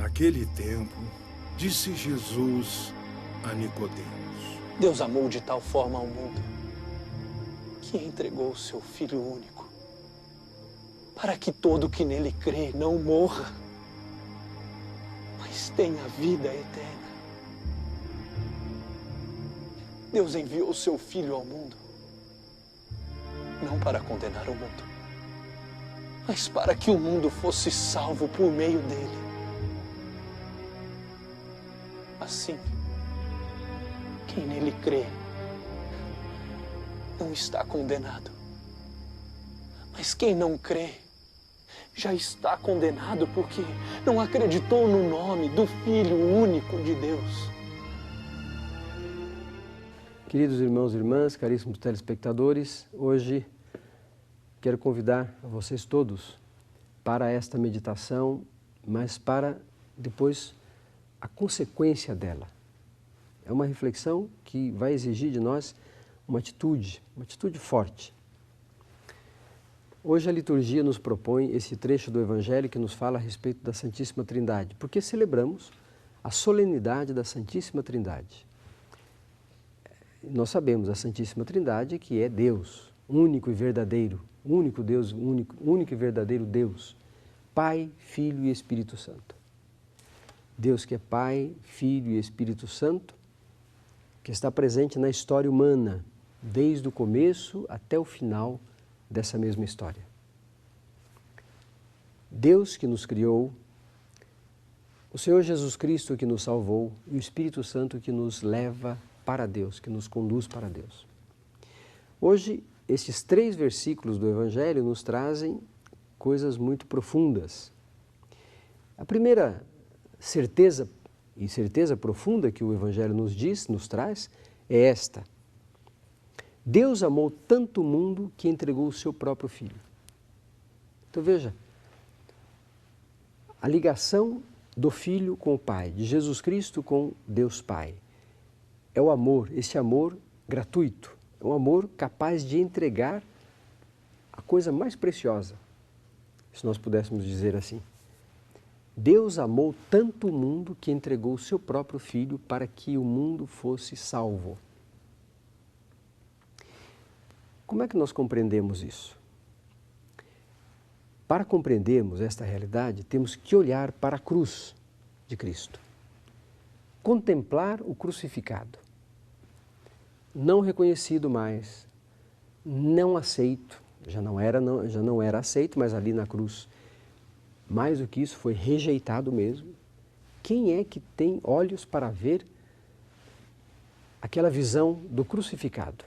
Naquele tempo, disse Jesus a Nicodemos: Deus amou de tal forma ao mundo que entregou o seu Filho único, para que todo que nele crê não morra, mas tenha vida eterna. Deus enviou o seu Filho ao mundo, não para condenar o mundo, mas para que o mundo fosse salvo por meio dele. Assim, quem nele crê não está condenado, mas quem não crê já está condenado porque não acreditou no nome do Filho único de Deus. Queridos irmãos e irmãs, caríssimos telespectadores, hoje quero convidar vocês todos para esta meditação, mas para depois a consequência dela. É uma reflexão que vai exigir de nós uma atitude forte. Hoje a liturgia nos propõe esse trecho do Evangelho que nos fala a respeito da Santíssima Trindade, porque celebramos a solenidade da Santíssima Trindade. Nós sabemos a Santíssima Trindade que é Deus, único e verdadeiro, único Deus, único e verdadeiro Deus, Pai, Filho e Espírito Santo. Deus que é Pai, Filho e Espírito Santo, que está presente na história humana, desde o começo até o final dessa mesma história. Deus que nos criou, o Senhor Jesus Cristo que nos salvou e o Espírito Santo que nos leva para Deus, que nos conduz para Deus. Hoje, estes 3 versículos do Evangelho nos trazem coisas muito profundas. A primeira certeza profunda que o Evangelho nos traz, é esta: Deus amou tanto o mundo que entregou o seu próprio Filho. Então veja, a ligação do Filho com o Pai, de Jesus Cristo com Deus Pai, é o amor, esse amor gratuito, é um amor capaz de entregar a coisa mais preciosa, se nós pudéssemos dizer assim. Deus amou tanto o mundo que entregou o seu próprio Filho para que o mundo fosse salvo. Como é que nós compreendemos isso? Para compreendermos esta realidade, temos que olhar para a cruz de Cristo. Contemplar o crucificado. Não reconhecido mais, não aceito, já não era aceito, mas ali na cruz, mais do que isso, foi rejeitado mesmo. Quem é que tem olhos para ver aquela visão do crucificado?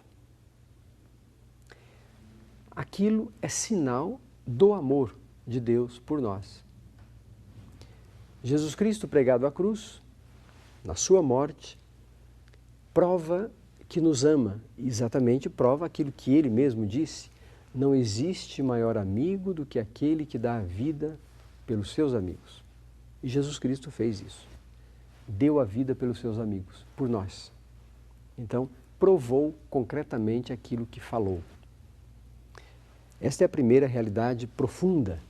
Aquilo é sinal do amor de Deus por nós. Jesus Cristo pregado à cruz, na sua morte, prova que nos ama, exatamente prova aquilo que ele mesmo disse: não existe maior amigo do que aquele que dá a vida pelos seus amigos. E Jesus Cristo fez isso. Deu a vida pelos seus amigos, por nós. Então, provou concretamente aquilo que falou. Esta é a primeira realidade profunda.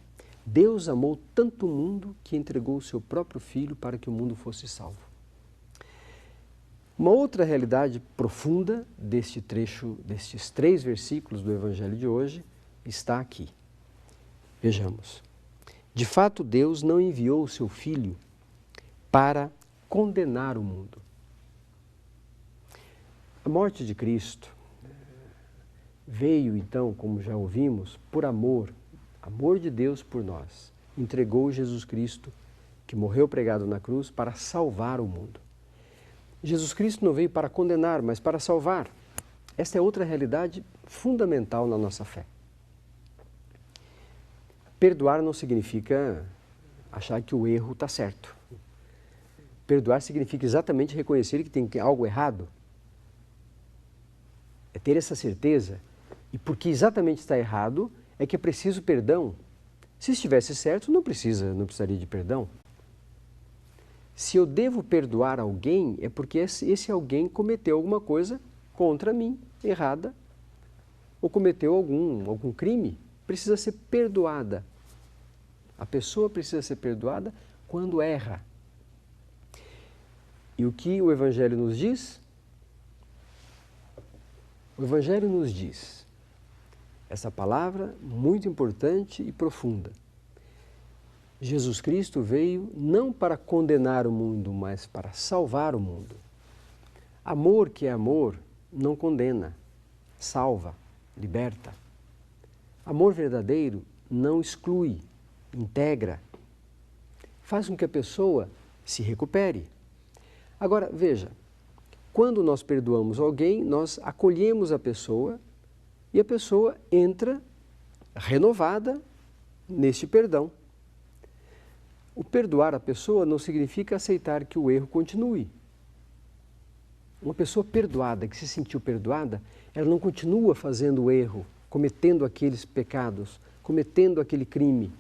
Deus amou tanto o mundo que entregou o seu próprio Filho para que o mundo fosse salvo. Uma outra realidade profunda deste trecho, destes 3 versículos do Evangelho de hoje, está aqui. Vejamos. De fato, Deus não enviou o seu Filho para condenar o mundo. A morte de Cristo veio, então, como já ouvimos, por amor de Deus por nós. Entregou Jesus Cristo, que morreu pregado na cruz, para salvar o mundo. Jesus Cristo não veio para condenar, mas para salvar. Esta é outra realidade fundamental na nossa fé. Perdoar não significa achar que o erro está certo. Perdoar significa exatamente reconhecer que tem algo errado. É ter essa certeza. E porque exatamente está errado, é que é preciso perdão. Se estivesse certo, não precisaria de perdão. Se eu devo perdoar alguém, é porque esse alguém cometeu alguma coisa contra mim, errada, ou cometeu algum crime, precisa ser perdoada. A pessoa precisa ser perdoada quando erra. E o que o Evangelho nos diz? O Evangelho nos diz essa palavra muito importante e profunda. Jesus Cristo veio não para condenar o mundo, mas para salvar o mundo. Amor que é amor não condena, salva, liberta. Amor verdadeiro não exclui, integra, faz com que a pessoa se recupere. Agora, veja, quando nós perdoamos alguém, nós acolhemos a pessoa e a pessoa entra renovada neste perdão. O perdoar a pessoa não significa aceitar que o erro continue. Uma pessoa perdoada, que se sentiu perdoada, ela não continua fazendo o erro, cometendo aqueles pecados, cometendo aquele crime.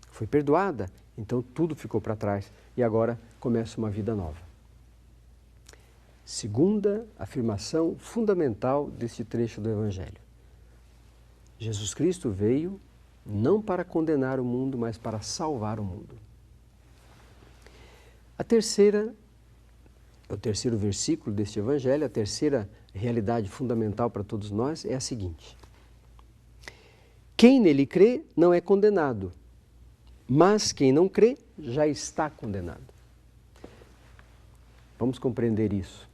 Foi perdoada, então tudo ficou para trás e agora começa uma vida nova. Segunda afirmação fundamental deste trecho do Evangelho. Jesus Cristo veio não para condenar o mundo, mas para salvar o mundo. O terceiro versículo deste Evangelho, a terceira realidade fundamental para todos nós é a seguinte: quem nele crê não é condenado, mas quem não crê já está condenado. Vamos compreender isso.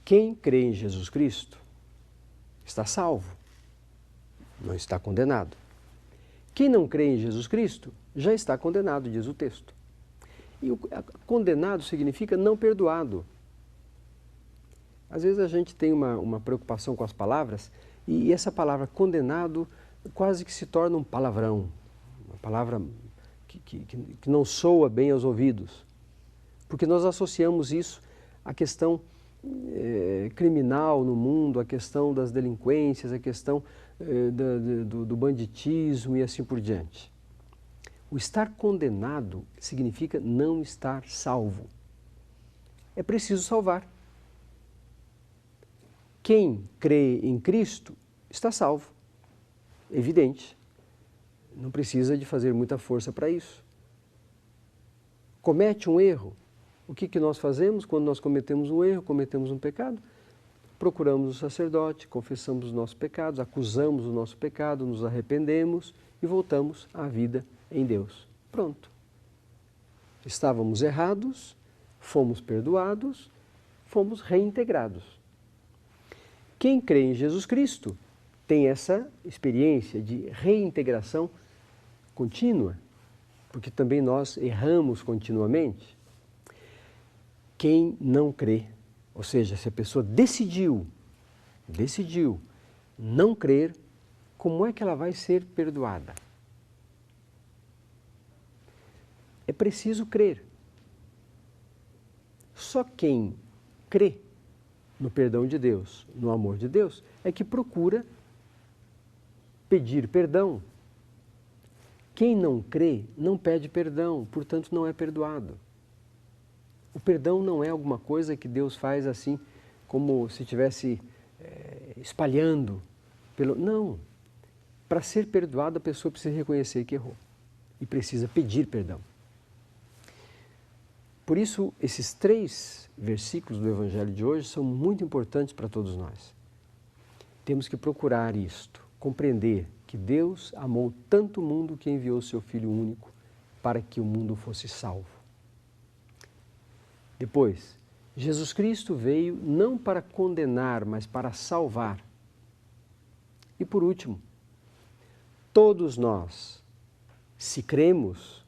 Quem crê em Jesus Cristo está salvo, não está condenado. Quem não crê em Jesus Cristo já está condenado, diz o texto. E condenado significa não perdoado. Às vezes a gente tem uma preocupação com as palavras e essa palavra condenado quase que se torna um palavrão, uma palavra que não soa bem aos ouvidos, porque nós associamos isso à questão criminal no mundo, à questão das delinquências, à questão do banditismo e assim por diante. O estar condenado significa não estar salvo. É preciso salvar. Quem crê em Cristo está salvo. Evidente. Não precisa de fazer muita força para isso. Comete um erro. O que nós fazemos quando nós cometemos um erro, cometemos um pecado? Procuramos o sacerdote, confessamos os nossos pecados, acusamos o nosso pecado, nos arrependemos e voltamos à vida em Deus. Pronto. Estávamos errados, fomos perdoados, fomos reintegrados. Quem crê em Jesus Cristo tem essa experiência de reintegração contínua, porque também nós erramos continuamente. Quem não crê, ou seja, se a pessoa decidiu não crer, como é que ela vai ser perdoada? É preciso crer. Só quem crê no perdão de Deus, no amor de Deus, é que procura pedir perdão. Quem não crê não pede perdão, portanto não é perdoado. O perdão não é alguma coisa que Deus faz assim, como se estivesse espalhando. Não. Para ser perdoado, a pessoa precisa reconhecer que errou e precisa pedir perdão. Por isso, esses 3 versículos do Evangelho de hoje são muito importantes para todos nós. Temos que procurar isto, compreender que Deus amou tanto o mundo que enviou o seu Filho único para que o mundo fosse salvo. Depois, Jesus Cristo veio não para condenar, mas para salvar. E por último, todos nós, se cremos,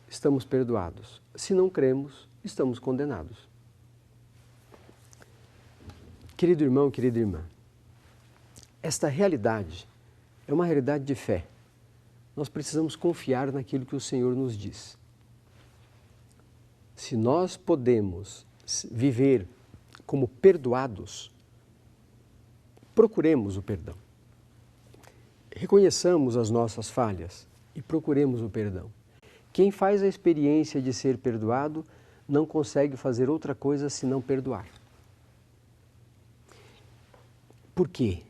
estamos perdoados. Se não cremos, estamos condenados. Querido irmão, querida irmã, esta realidade é uma realidade de fé. Nós precisamos confiar naquilo que o Senhor nos diz. Se nós podemos viver como perdoados, procuremos o perdão. Reconheçamos as nossas falhas e procuremos o perdão. Quem faz a experiência de ser perdoado não consegue fazer outra coisa senão perdoar. Por quê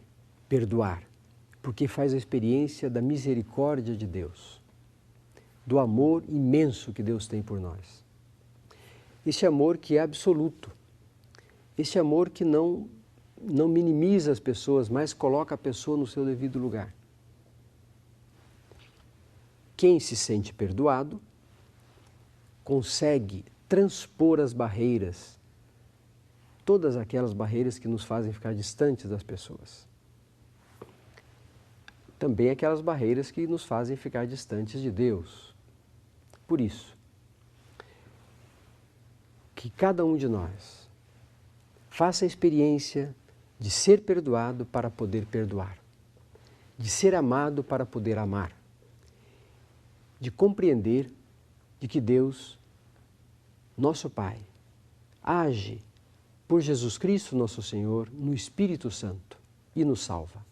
perdoar? Porque faz a experiência da misericórdia de Deus, do amor imenso que Deus tem por nós. Esse amor que é absoluto, esse amor que não minimiza as pessoas, mas coloca a pessoa no seu devido lugar. Quem se sente perdoado consegue transpor as barreiras, todas aquelas barreiras que nos fazem ficar distantes das pessoas. Também aquelas barreiras que nos fazem ficar distantes de Deus. Por isso, que cada um de nós faça a experiência de ser perdoado para poder perdoar, de ser amado para poder amar, de compreender de que Deus, nosso Pai, age por Jesus Cristo, nosso Senhor, no Espírito Santo e nos salva.